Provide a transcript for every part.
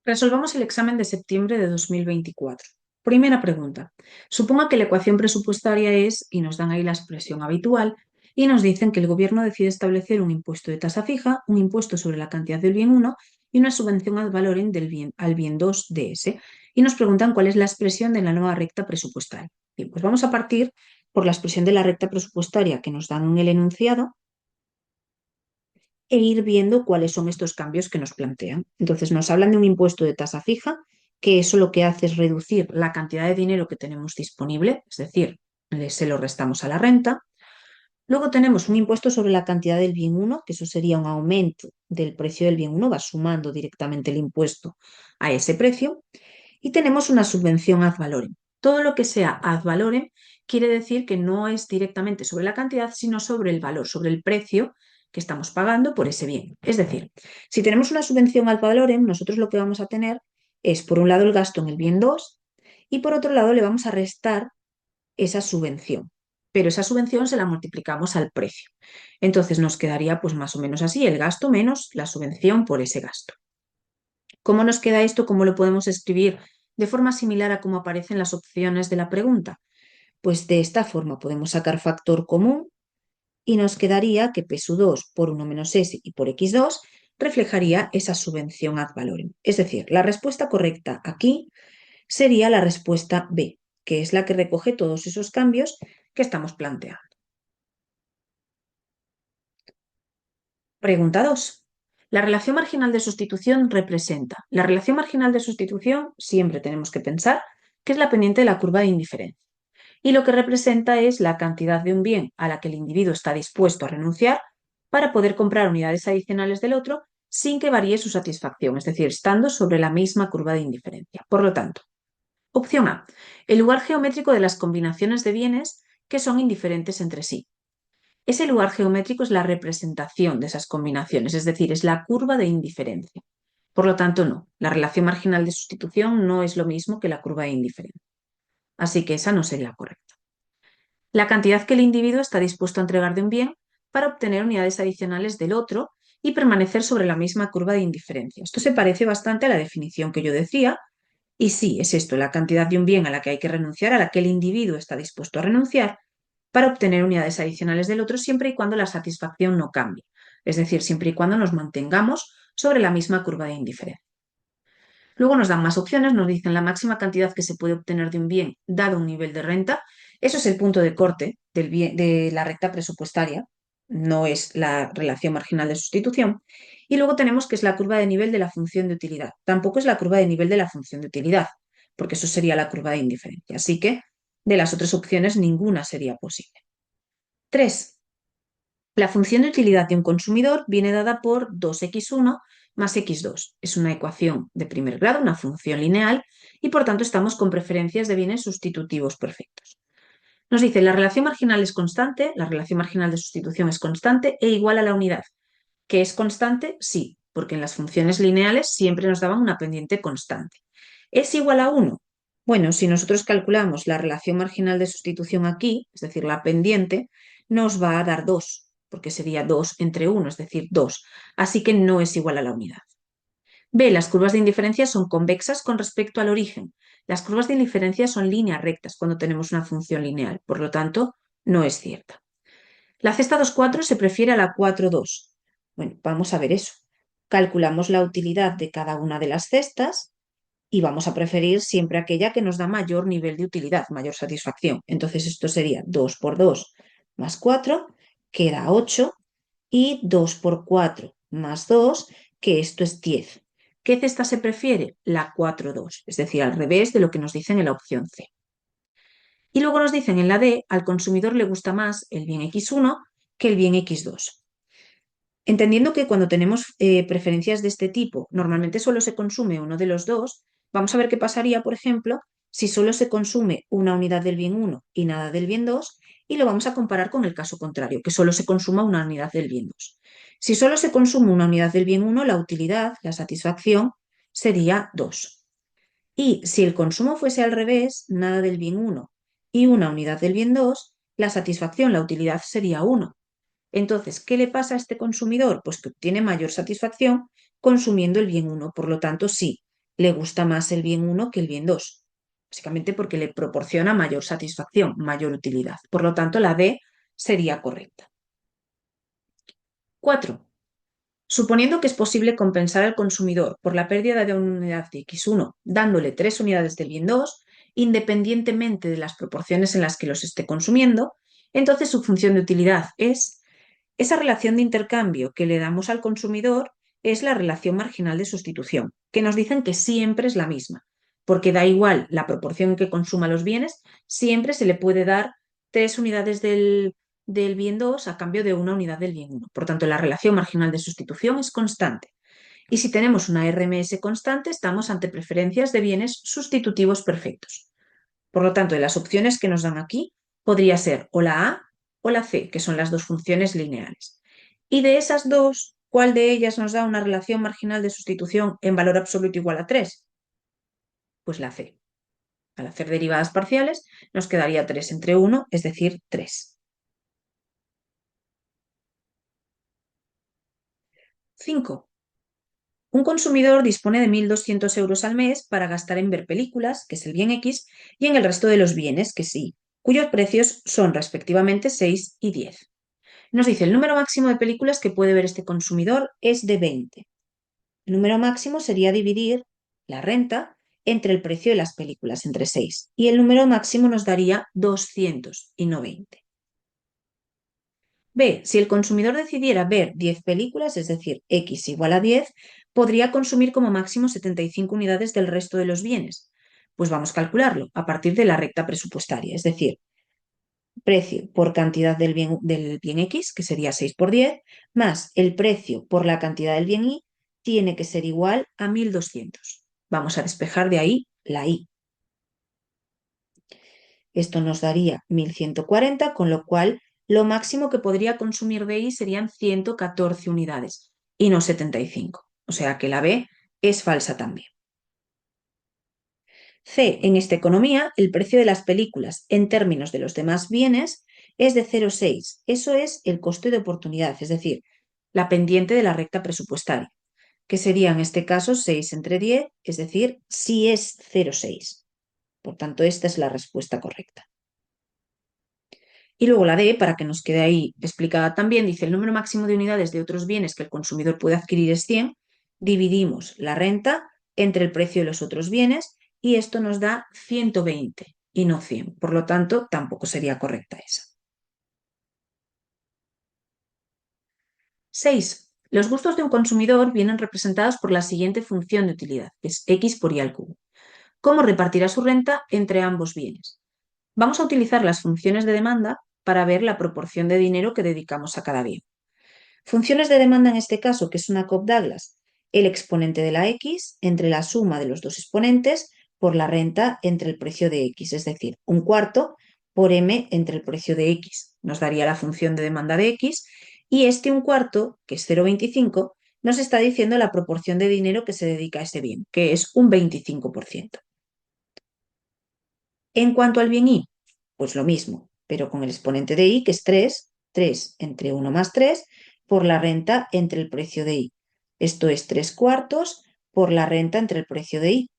Resolvamos el examen de septiembre de 2024. Primera pregunta. Suponga que la ecuación presupuestaria es, y nos dan ahí la expresión habitual, y nos dicen que el gobierno decide establecer un impuesto de tasa fija, un impuesto sobre la cantidad del bien 1 y una subvención ad valorem al bien 2 de ese. Y nos preguntan cuál es la expresión de la nueva recta presupuestaria. Bien, pues vamos a partir por la expresión de la recta presupuestaria que nos dan en el enunciado e ir viendo cuáles son estos cambios que nos plantean. Entonces, nos hablan de un impuesto de tasa fija, que eso lo que hace es reducir la cantidad de dinero que tenemos disponible, es decir, se lo restamos a la renta. Luego tenemos un impuesto sobre la cantidad del bien 1, que eso sería un aumento del precio del bien 1, va sumando directamente el impuesto a ese precio. Y tenemos una subvención ad valorem. Todo lo que sea ad valorem quiere decir que no es directamente sobre la cantidad, sino sobre el valor, sobre el precio que estamos pagando por ese bien. Es decir, si tenemos una subvención ad valorem, nosotros lo que vamos a tener es, por un lado, el gasto en el bien 2 y por otro lado le vamos a restar esa subvención. Pero esa subvención se la multiplicamos al precio. Entonces nos quedaría pues más o menos así, el gasto menos la subvención por ese gasto. ¿Cómo nos queda esto? ¿Cómo lo podemos escribir de forma similar a cómo aparecen las opciones de la pregunta? Pues de esta forma podemos sacar factor común y nos quedaría que P2 por 1 menos S y por X2 reflejaría esa subvención ad valorem. Es decir, la respuesta correcta aquí sería la respuesta B, que es la que recoge todos esos cambios que estamos planteando. Pregunta 2. La relación marginal de sustitución representa. La relación marginal de sustitución siempre tenemos que pensar que es la pendiente de la curva de indiferencia. Y lo que representa es la cantidad de un bien a la que el individuo está dispuesto a renunciar para poder comprar unidades adicionales del otro sin que varíe su satisfacción, es decir, estando sobre la misma curva de indiferencia. Por lo tanto, opción A, el lugar geométrico de las combinaciones de bienes que son indiferentes entre sí. Ese lugar geométrico es la representación de esas combinaciones, es decir, es la curva de indiferencia. Por lo tanto, no, la relación marginal de sustitución no es lo mismo que la curva de indiferencia. Así que esa no sería la correcta. La cantidad que el individuo está dispuesto a entregar de un bien para obtener unidades adicionales del otro y permanecer sobre la misma curva de indiferencia. Esto se parece bastante a la definición que yo decía, y sí, es esto, la cantidad de un bien a la que hay que renunciar, a la que el individuo está dispuesto a renunciar para obtener unidades adicionales del otro siempre y cuando la satisfacción no cambie, es decir, siempre y cuando nos mantengamos sobre la misma curva de indiferencia. Luego nos dan más opciones, nos dicen la máxima cantidad que se puede obtener de un bien dado un nivel de renta. Eso es el punto de corte de la recta presupuestaria, no es la relación marginal de sustitución. Y luego tenemos que es la curva de nivel de la función de utilidad. Tampoco es la curva de nivel de la función de utilidad, porque eso sería la curva de indiferencia. Así que de las otras opciones ninguna sería posible. 3. La función de utilidad de un consumidor viene dada por 2x1 más x2. Es una ecuación de primer grado, una función lineal, y por tanto estamos con preferencias de bienes sustitutivos perfectos. Nos dice, la relación marginal es constante, la relación marginal de sustitución es constante e igual a la unidad. ¿Que es constante? Sí, porque en las funciones lineales siempre nos daban una pendiente constante. ¿Es igual a 1? Bueno, si nosotros calculamos la relación marginal de sustitución aquí, es decir, la pendiente, nos va a dar 2, porque sería 2 entre 1, es decir, 2. Así que no es igual a la unidad. B. Las curvas de indiferencia son convexas con respecto al origen. Las curvas de indiferencia son líneas rectas cuando tenemos una función lineal, por lo tanto, no es cierta. La cesta 2,4 se prefiere a la 4,2. Bueno, vamos a ver eso. Calculamos la utilidad de cada una de las cestas y vamos a preferir siempre aquella que nos da mayor nivel de utilidad, mayor satisfacción. Entonces esto sería 2 por 2 más 4, que da 8, y 2 por 4 más 2, que esto es 10. ¿Qué cesta se prefiere? La 4,2, es decir, al revés de lo que nos dicen en la opción C. Y luego nos dicen en la D, al consumidor le gusta más el bien X1 que el bien X2. Entendiendo que cuando tenemos preferencias de este tipo, normalmente solo se consume uno de los dos, vamos a ver qué pasaría, por ejemplo, si solo se consume una unidad del bien 1 y nada del bien 2, y lo vamos a comparar con el caso contrario, que solo se consuma una unidad del bien 2. Si solo se consume una unidad del bien 1, la utilidad, la satisfacción, sería 2. Y si el consumo fuese al revés, nada del bien 1 y una unidad del bien 2, la satisfacción, la utilidad sería 1. Entonces, ¿qué le pasa a este consumidor? Pues que obtiene mayor satisfacción consumiendo el bien 1. Por lo tanto, sí, le gusta más el bien 1 que el bien 2, básicamente porque le proporciona mayor satisfacción, mayor utilidad. Por lo tanto, la D sería correcta. 4. Suponiendo que es posible compensar al consumidor por la pérdida de una unidad de X1 dándole 3 unidades del bien 2, independientemente de las proporciones en las que los esté consumiendo, entonces su función de utilidad es esa relación de intercambio que le damos al consumidor es la relación marginal de sustitución, que nos dicen que siempre es la misma, porque da igual la proporción en que consuma los bienes, siempre se le puede dar 3 unidades del bien 2 a cambio de una unidad del bien 1. Por tanto, la relación marginal de sustitución es constante. Y si tenemos una RMS constante, estamos ante preferencias de bienes sustitutivos perfectos. Por lo tanto, de las opciones que nos dan aquí, podría ser o la A o la C, que son las dos funciones lineales. Y de esas dos, ¿cuál de ellas nos da una relación marginal de sustitución en valor absoluto igual a 3? Pues la C. Al hacer derivadas parciales, nos quedaría 3 entre 1, es decir, 3. 5. Un consumidor dispone de 1.200 euros al mes para gastar en ver películas, que es el bien X, y en el resto de los bienes, que es Y, cuyos precios son respectivamente 6 y 10. Nos dice el número máximo de películas que puede ver este consumidor es de 20. El número máximo sería dividir la renta entre el precio de las películas, entre 6. Y el número máximo nos daría 200 y no 20. B. Si el consumidor decidiera ver 10 películas, es decir, X igual a 10, podría consumir como máximo 75 unidades del resto de los bienes. Pues vamos a calcularlo a partir de la recta presupuestaria, es decir, precio por cantidad del bien X, que sería 6 por 10, más el precio por la cantidad del bien Y, tiene que ser igual a 1.200. Vamos a despejar de ahí la Y. Esto nos daría 1.140, con lo cual lo máximo que podría consumir de Y serían 114 unidades y no 75. O sea que la B es falsa también. C. En esta economía, el precio de las películas en términos de los demás bienes es de 0,6. Eso es el coste de oportunidad, es decir, la pendiente de la recta presupuestaria, que sería en este caso 6 entre 10, es decir, si es 0,6. Por tanto, esta es la respuesta correcta. Y luego la D, para que nos quede ahí explicada también, dice el número máximo de unidades de otros bienes que el consumidor puede adquirir es 100, dividimos la renta entre el precio de los otros bienes y esto nos da 120 y no 100. Por lo tanto, tampoco sería correcta esa. 6. Los gustos de un consumidor vienen representados por la siguiente función de utilidad, que es X por Y al cubo. ¿Cómo repartirá su renta entre ambos bienes? Vamos a utilizar las funciones de demanda para ver la proporción de dinero que dedicamos a cada bien. Funciones de demanda en este caso, que es una Cobb-Douglas, el exponente de la X entre la suma de los dos exponentes por la renta entre el precio de X, es decir, un cuarto por M entre el precio de X. Nos daría la función de demanda de X y este un cuarto, que es 0,25, nos está diciendo la proporción de dinero que se dedica a ese bien, que es un 25%. En cuanto al bien Y, pues lo mismo, pero con el exponente de Y, que es 3 entre 1 más 3, por la renta entre el precio de Y. Esto es 3 cuartos por la renta entre el precio de Y.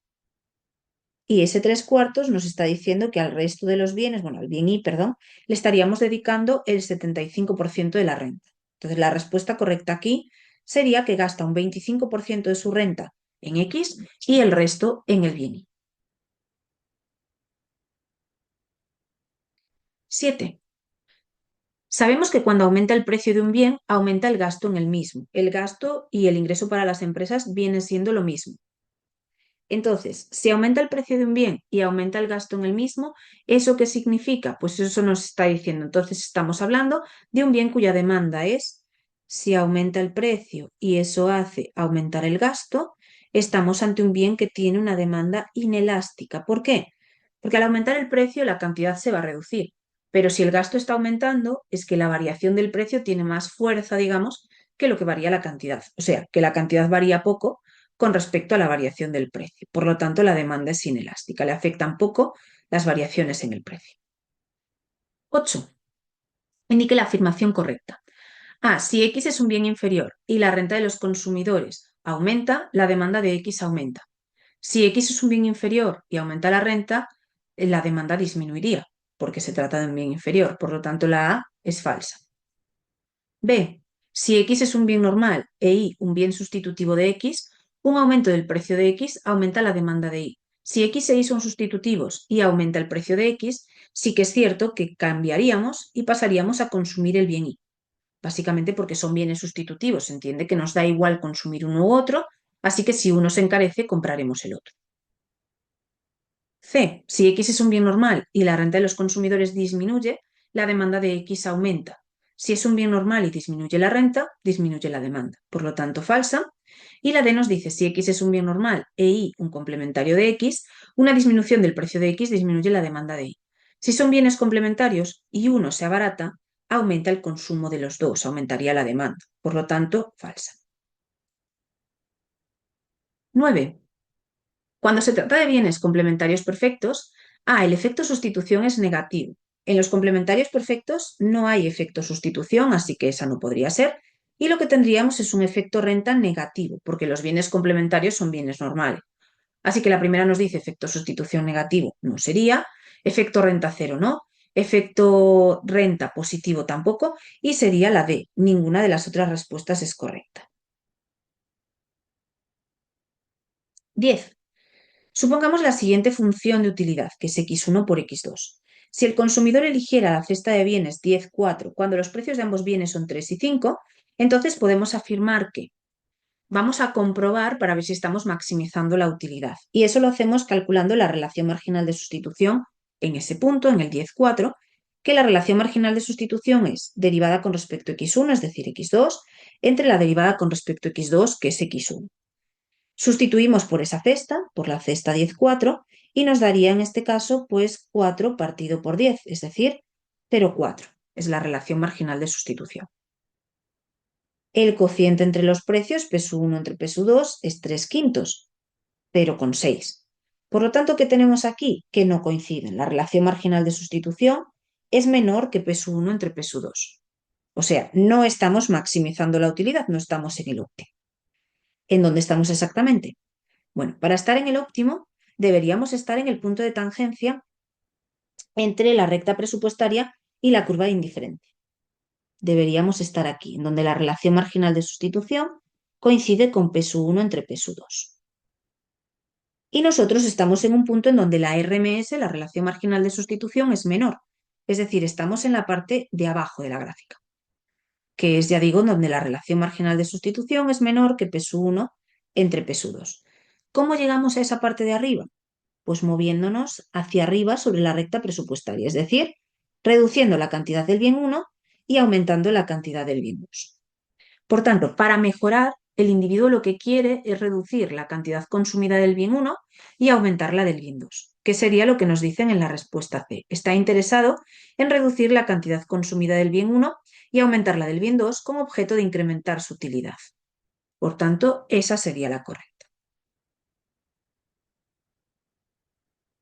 Y ese 3 cuartos nos está diciendo que al resto de los bienes, bueno, al bien Y, perdón, le estaríamos dedicando el 75% de la renta. Entonces, la respuesta correcta aquí sería que gasta un 25% de su renta en X y el resto en el bien Y. 7. Sabemos que cuando aumenta el precio de un bien, aumenta el gasto en el mismo. El gasto y el ingreso para las empresas vienen siendo lo mismo. Entonces, si aumenta el precio de un bien y aumenta el gasto en el mismo, ¿eso qué significa? Pues eso nos está diciendo. Entonces, estamos hablando de un bien cuya demanda es, si aumenta el precio y eso hace aumentar el gasto, estamos ante un bien que tiene una demanda inelástica. ¿Por qué? Porque al aumentar el precio, la cantidad se va a reducir. Pero si el gasto está aumentando, es que la variación del precio tiene más fuerza, digamos, que lo que varía la cantidad. O sea, que la cantidad varía poco con respecto a la variación del precio. Por lo tanto, la demanda es inelástica, le afectan poco las variaciones en el precio. 8. Indique la afirmación correcta. A. Si X es un bien inferior y la renta de los consumidores aumenta, la demanda de X aumenta. Si X es un bien inferior y aumenta la renta, la demanda disminuiría, porque se trata de un bien inferior. Por lo tanto, la A es falsa. B. Si X es un bien normal e Y un bien sustitutivo de X, un aumento del precio de X aumenta la demanda de Y. Si X e Y son sustitutivos y aumenta el precio de X, sí que es cierto que cambiaríamos y pasaríamos a consumir el bien Y. Básicamente porque son bienes sustitutivos. Se entiende que nos da igual consumir uno u otro, así que si uno se encarece, compraremos el otro. C. Si X es un bien normal y la renta de los consumidores disminuye, la demanda de X aumenta. Si es un bien normal y disminuye la renta, disminuye la demanda. Por lo tanto, falsa. Y la D nos dice, si X es un bien normal e Y un complementario de X, una disminución del precio de X disminuye la demanda de Y. Si son bienes complementarios y uno se abarata, aumenta el consumo de los dos, aumentaría la demanda. Por lo tanto, falsa. 9. Cuando se trata de bienes complementarios perfectos, el efecto sustitución es negativo. En los complementarios perfectos no hay efecto sustitución, así que esa no podría ser. Y lo que tendríamos es un efecto renta negativo, porque los bienes complementarios son bienes normales. Así que la primera nos dice efecto sustitución negativo, no sería. Efecto renta cero, no. Efecto renta positivo tampoco. Y sería la D. Ninguna de las otras respuestas es correcta. 10. Supongamos la siguiente función de utilidad, que es x1 por x2. Si el consumidor eligiera la cesta de bienes 10, 4, cuando los precios de ambos bienes son 3 y 5, entonces podemos afirmar que vamos a comprobar para ver si estamos maximizando la utilidad. Y eso lo hacemos calculando la relación marginal de sustitución en ese punto, en el 10, 4, que la relación marginal de sustitución es derivada con respecto a x1, es decir, x2, entre la derivada con respecto a x2, que es x1. Sustituimos por esa cesta, por la cesta 10, 4, y nos daría en este caso pues 4 partido por 10, es decir, 0,4. Es la relación marginal de sustitución. El cociente entre los precios, P1 entre P2, es 3 quintos, 0,6. Por lo tanto, ¿qué tenemos aquí? Que no coinciden. La relación marginal de sustitución es menor que P1 entre P2. O sea, no estamos maximizando la utilidad, no estamos en el óptimo. ¿En dónde estamos exactamente? Bueno, para estar en el óptimo, deberíamos estar en el punto de tangencia entre la recta presupuestaria y la curva de indiferencia. Deberíamos estar aquí, en donde la relación marginal de sustitución coincide con P1 entre P2. Y nosotros estamos en un punto en donde la RMS, la relación marginal de sustitución, es menor. Es decir, estamos en la parte de abajo de la gráfica, que es, ya digo, donde la relación marginal de sustitución es menor que P1 entre P2. ¿Cómo llegamos a esa parte de arriba? Pues moviéndonos hacia arriba sobre la recta presupuestaria, es decir, reduciendo la cantidad del bien 1 y aumentando la cantidad del bien 2. Por tanto, para mejorar, el individuo lo que quiere es reducir la cantidad consumida del bien 1 y aumentar la del bien 2, que sería lo que nos dicen en la respuesta C. Está interesado en reducir la cantidad consumida del bien 1 y aumentar la del bien 2 con objeto de incrementar su utilidad. Por tanto, esa sería la correcta.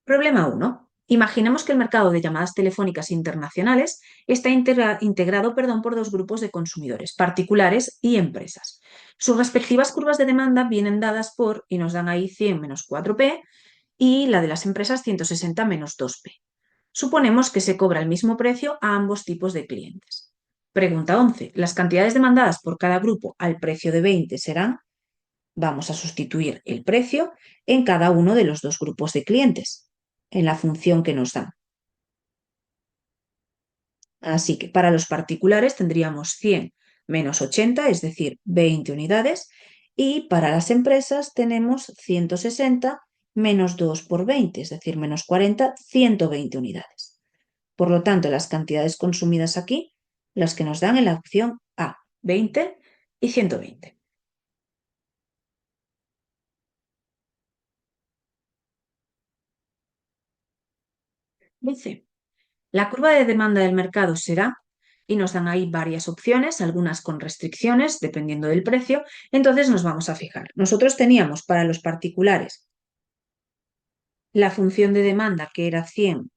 Problema 1. Imaginemos que el mercado de llamadas telefónicas internacionales está integrado por dos grupos de consumidores, particulares y empresas. Sus respectivas curvas de demanda vienen dadas por, y nos dan ahí 100 menos 4P, y la de las empresas 160 menos 2P. Suponemos que se cobra el mismo precio a ambos tipos de clientes. Pregunta 11. Las cantidades demandadas por cada grupo al precio de 20 serán, vamos a sustituir el precio en cada uno de los dos grupos de clientes, en la función que nos dan. Así que para los particulares tendríamos 100 menos 80, es decir, 20 unidades, y para las empresas tenemos 160 menos 2 por 20, es decir, menos 40, 120 unidades. Por lo tanto, las cantidades consumidas aquí, las que nos dan en la opción A, 20 y 120. Dice, la curva de demanda del mercado será, y nos dan ahí varias opciones, algunas con restricciones, dependiendo del precio, entonces nos vamos a fijar. Nosotros teníamos para los particulares la función de demanda que era 100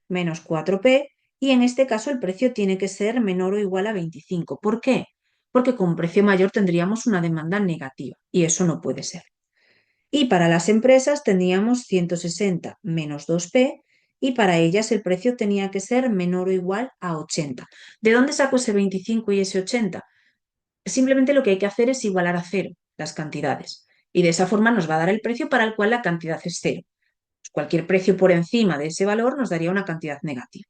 menos 4P, y en este caso el precio tiene que ser menor o igual a 25. ¿Por qué? Porque con precio mayor tendríamos una demanda negativa, y eso no puede ser. Y para las empresas tendríamos 160 menos 2p y para ellas el precio tenía que ser menor o igual a 80. ¿De dónde saco ese 25 y ese 80? Simplemente lo que hay que hacer es igualar a cero las cantidades y de esa forma nos va a dar el precio para el cual la cantidad es cero. Pues cualquier precio por encima de ese valor nos daría una cantidad negativa.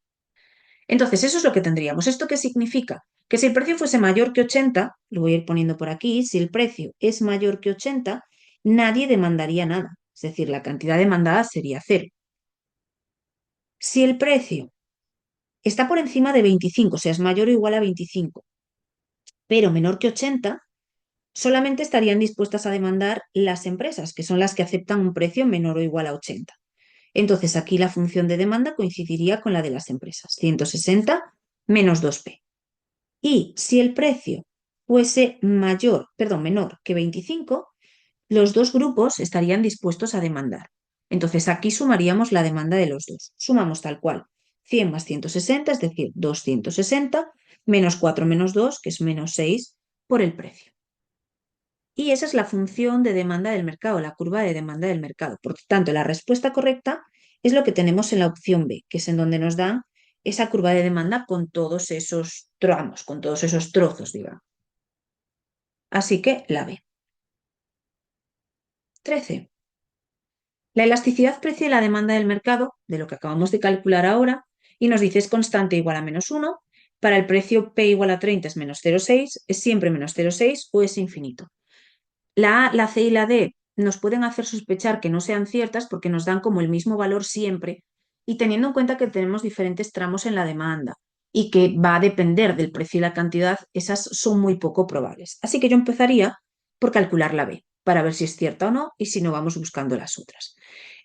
Entonces, eso es lo que tendríamos. ¿Esto qué significa? Que si el precio fuese mayor que 80, lo voy a ir poniendo por aquí, si el precio es mayor que 80, nadie demandaría nada. Es decir, la cantidad demandada sería cero. Si el precio está por encima de 25, o sea, es mayor o igual a 25, pero menor que 80, solamente estarían dispuestas a demandar las empresas, que son las que aceptan un precio menor o igual a 80. Entonces, aquí la función de demanda coincidiría con la de las empresas, 160 menos 2p. Y si el precio fuese menor que 25, los dos grupos estarían dispuestos a demandar. Entonces aquí sumaríamos la demanda de los dos. Sumamos tal cual. 100 más 160, es decir, 260, menos 4 menos 2, que es menos 6, por el precio. Y esa es la función de demanda del mercado, la curva de demanda del mercado. Por tanto, la respuesta correcta es lo que tenemos en la opción B, que es en donde nos dan esa curva de demanda con todos esos tramos, con todos esos trozos, digamos. Así que la B. 13. La elasticidad precio de la demanda del mercado, de lo que acabamos de calcular ahora, y nos dice es constante igual a menos 1, para el precio P igual a 30 es menos 0,6, es siempre menos 0,6 o es infinito. La A, la C y la D nos pueden hacer sospechar que no sean ciertas porque nos dan como el mismo valor siempre y teniendo en cuenta que tenemos diferentes tramos en la demanda y que va a depender del precio y la cantidad, esas son muy poco probables. Así que yo empezaría por calcular la B para ver si es cierta o no y si no vamos buscando las otras.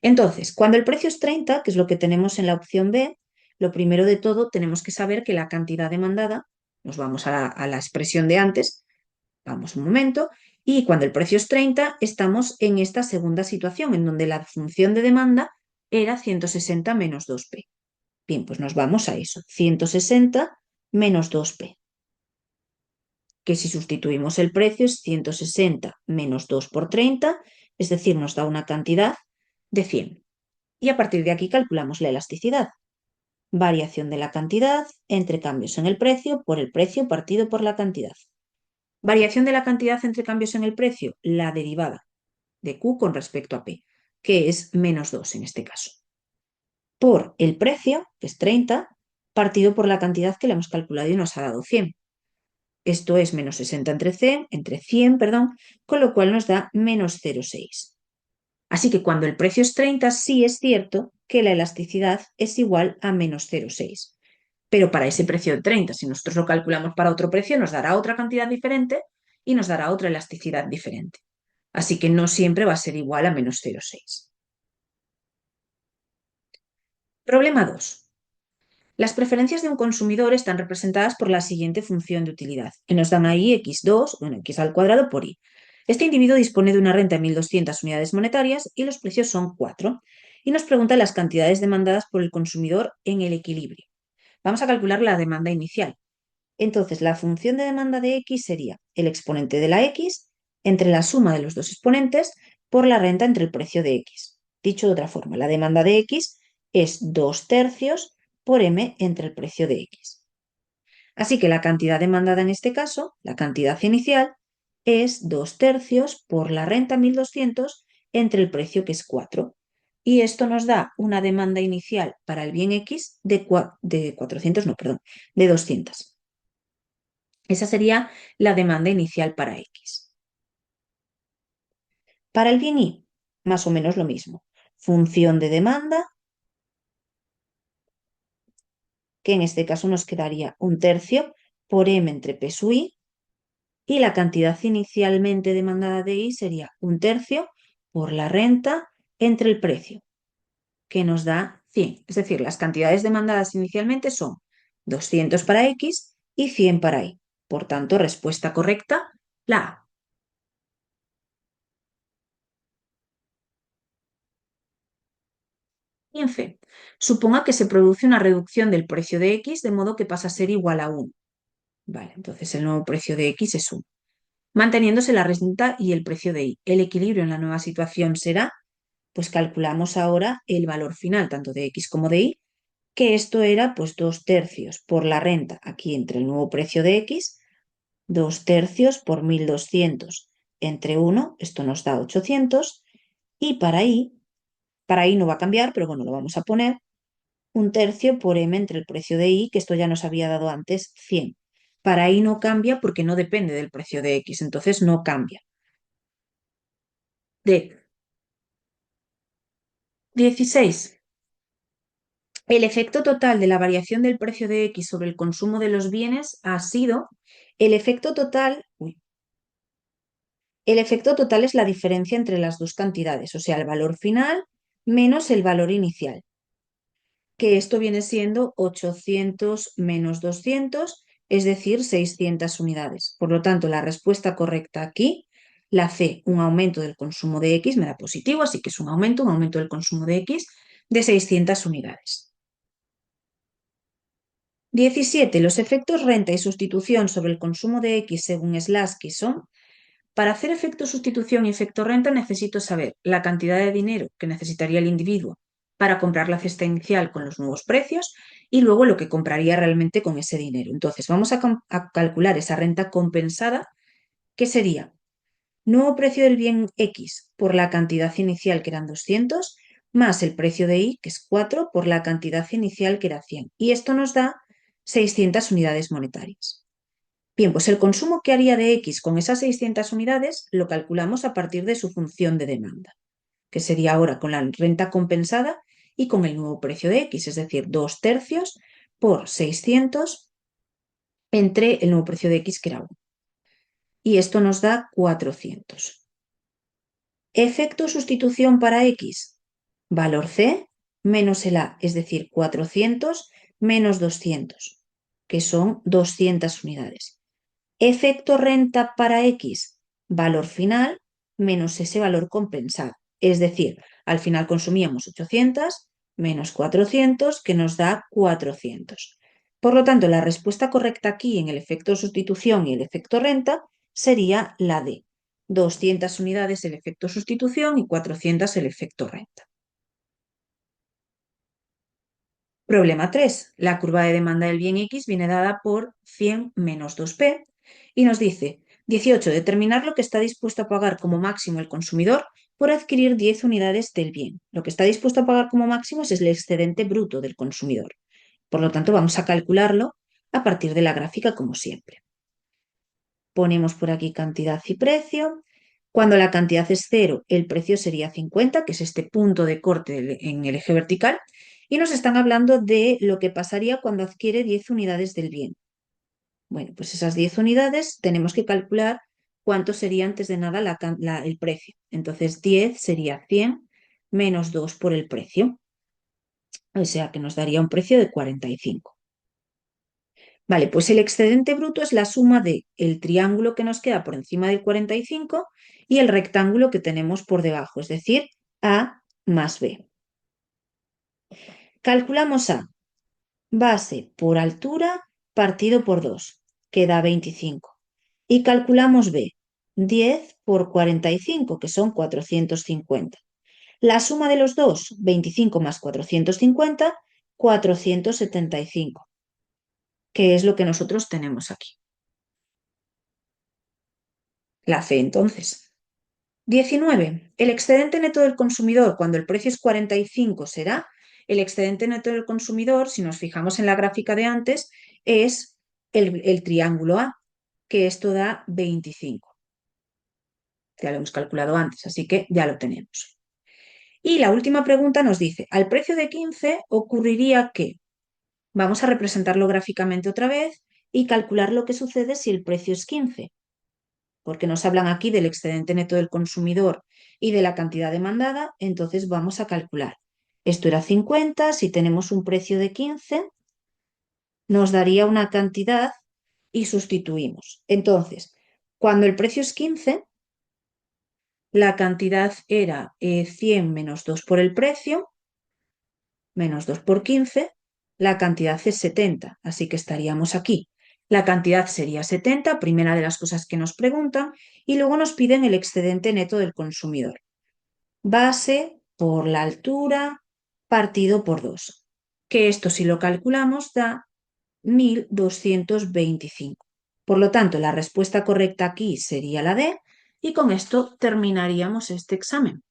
Entonces, cuando el precio es 30, que es lo que tenemos en la opción B, lo primero de todo tenemos que saber que la cantidad demandada, nos vamos a la expresión de antes, vamos un momento, y cuando el precio es 30, estamos en esta segunda situación, en donde la función de demanda era 160 menos 2p. Bien, pues nos vamos a eso, 160 menos 2p, que si sustituimos el precio es 160 menos 2 por 30, es decir, nos da una cantidad de 100. Y a partir de aquí calculamos la elasticidad. Variación de la cantidad entre cambios en el precio por el precio partido por la cantidad. Variación de la cantidad entre cambios en el precio, la derivada de Q con respecto a P, que es menos 2 en este caso. Por el precio, que es 30, partido por la cantidad que le hemos calculado y nos ha dado 100. Esto es menos 60 entre 100, con lo cual nos da menos 0,6. Así que cuando el precio es 30, sí es cierto que la elasticidad es igual a menos 0,6. Pero para ese precio de 30, si nosotros lo calculamos para otro precio, nos dará otra cantidad diferente y nos dará otra elasticidad diferente. Así que no siempre va a ser igual a menos 0,6. Problema 2. Las preferencias de un consumidor están representadas por la siguiente función de utilidad, que nos dan ahí x2, bueno, x al cuadrado por y. Este individuo dispone de una renta de 1.200 unidades monetarias y los precios son 4. Y nos pregunta las cantidades demandadas por el consumidor en el equilibrio. Vamos a calcular la demanda inicial. Entonces, la función de demanda de x sería el exponente de la x entre la suma de los dos exponentes por la renta entre el precio de x. Dicho de otra forma, la demanda de x es 2/3 por m entre el precio de x. Así que la cantidad demandada en este caso, la cantidad inicial, es 2/3 por la renta 1.200 entre el precio que es 4. Y esto nos da una demanda inicial para el bien x de 400, no, perdón, de 200. Esa sería la demanda inicial para X. Para el bien Y, más o menos lo mismo. Función de demanda, que en este caso nos quedaría 1/3 por M entre P sub I, y la cantidad inicialmente demandada de Y sería 1/3 por la renta entre el precio, que nos da 100. Es decir, las cantidades demandadas inicialmente son 200 para X y 100 para Y. Por tanto, respuesta correcta, la A. 15. Suponga que se produce una reducción del precio de X de modo que pasa a ser igual a 1. Vale, entonces el nuevo precio de X es 1. manteniéndose la renta y el precio de I. El equilibrio en la nueva situación será, pues calculamos ahora el valor final, tanto de X como de Y, que esto era pues 2/3 por la renta, aquí entre el nuevo precio de X, 2/3 por 1.200 entre 1, esto nos da 800, y para I no va a cambiar, pero bueno, lo vamos a poner, 1/3 por M entre el precio de Y, que esto ya nos había dado antes, 100. Para I no cambia porque no depende del precio de X, entonces no cambia. D. 16. El efecto total de la variación del precio de X sobre el consumo de los bienes ha sido el efecto total. El efecto total es la diferencia entre las dos cantidades, o sea, el valor final menos el valor inicial, que esto viene siendo 800 menos 200, es decir, 600 unidades. Por lo tanto, la respuesta correcta aquí, la C, un aumento del consumo de X, me da positivo, así que es un aumento del consumo de X de 600 unidades. 17. Los efectos renta y sustitución sobre el consumo de X según Slasky son: para hacer efecto sustitución y efecto renta necesito saber la cantidad de dinero que necesitaría el individuo para comprar la cesta inicial con los nuevos precios y luego lo que compraría realmente con ese dinero. Entonces vamos a calcular esa renta compensada, que sería nuevo precio del bien X por la cantidad inicial, que eran 200, más el precio de Y, que es 4, por la cantidad inicial, que era 100. Y esto nos da 600 unidades monetarias. Bien, pues el consumo que haría de X con esas 600 unidades lo calculamos a partir de su función de demanda, que sería ahora con la renta compensada y con el nuevo precio de X, es decir, 2/3 por 600 entre el nuevo precio de X, que era 1. Y esto nos da 400. Efecto sustitución para X, valor C menos el A, es decir, 400 menos 200, que son 200 unidades. Efecto renta para X, valor final menos ese valor compensado. Es decir, al final consumíamos 800 menos 400, que nos da 400. Por lo tanto, la respuesta correcta aquí en el efecto sustitución y el efecto renta sería la D. 200 unidades el efecto sustitución y 400 el efecto renta. Problema 3. La curva de demanda del bien X viene dada por 100 menos 2P y nos dice: 18. Determinar lo que está dispuesto a pagar como máximo el consumidor por adquirir 10 unidades del bien. Lo que está dispuesto a pagar como máximo es el excedente bruto del consumidor. Por lo tanto, vamos a calcularlo a partir de la gráfica, como siempre. Ponemos por aquí cantidad y precio. Cuando la cantidad es 0, el precio sería 50, que es este punto de corte en el eje vertical, y nos están hablando de lo que pasaría cuando adquiere 10 unidades del bien. Bueno, pues esas 10 unidades tenemos que calcular cuánto sería antes de nada el precio. Entonces 10 sería 100 menos 2 por el precio, o sea que nos daría un precio de 45. Vale, pues el excedente bruto es la suma de el triángulo que nos queda por encima del 45 y el rectángulo que tenemos por debajo, es decir, A más B. Calculamos A, base por altura partido por 2, que da 25. Y calculamos B, 10 por 45, que son 450. La suma de los dos, 25 más 450, 475, que es lo que nosotros tenemos aquí. La C, entonces. 19. El excedente neto del consumidor cuando el precio es 45 será: el excedente neto del consumidor, si nos fijamos en la gráfica de antes, es el triángulo A, que esto da 25. Ya lo hemos calculado antes, así que ya lo tenemos. Y la última pregunta nos dice: al precio de 15 ocurriría que, vamos a representarlo gráficamente otra vez y calcular lo que sucede si el precio es 15, porque nos hablan aquí del excedente neto del consumidor y de la cantidad demandada, entonces vamos a calcular. Esto era 50, si tenemos un precio de 15, nos daría una cantidad y sustituimos. Entonces, cuando el precio es 15, la cantidad era 100 menos 2 por el precio, menos 2 por 15, la cantidad es 70, así que estaríamos aquí. La cantidad sería 70, primera de las cosas que nos preguntan, y luego nos piden el excedente neto del consumidor. Base por la altura partido por 2, que esto si lo calculamos da 1225. Por lo tanto, la respuesta correcta aquí sería la D y con esto terminaríamos este examen.